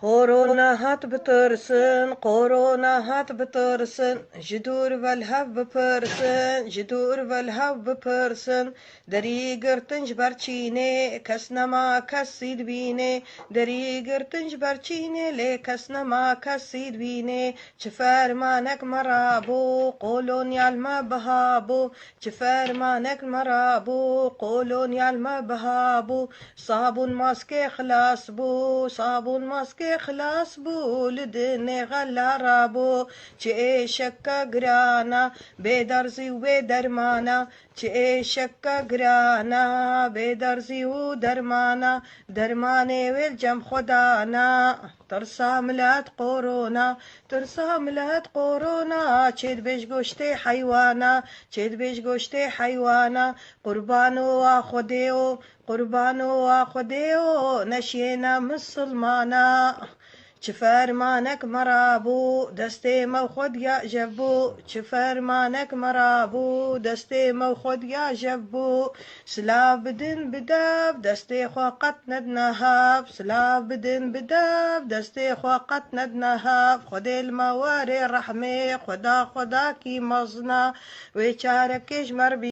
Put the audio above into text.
كورونا هات بترسن، كورونا هات بترسن، جدور والهف ببرسن، جدور والهف ببرسن، دريقر تنجبر تشيني كسنا ما كسيد بيني، دريقر تنجبر تشيني لي كسنا ما كسيد بيني، شفار مانك مرابو قولون يالما بهابو، شفار مانك مرابو قولون يالما بهابو، صابون ماسكي خلاص بو، صابون ماسكي خلاص بو، لدني غلا رابو، چه شكا قرانا بدرزي ودرمانا، چه شكا قرانا بدرزي ودرمانا، درماني والجم خدانا، ترسى ملات قورونا، ترسى ملات قورونا، چید بيش گوشتي حيوانا، چید بيش گوشتي حيوانا، قربانو واخديو، قربانو واخديو، نشينا مسلمانا، چفر مانك مرابو دستي موخد يا جبو، چفر مانك مرابو دستي موخد يا جبو، سلاف بدن بداب دستي خوقت ندنهاب، سلاف بدن بداب دستي خوقت ندنهاب، خد المواري رحمي خدا خدا كي مزنا ويشاركش مربي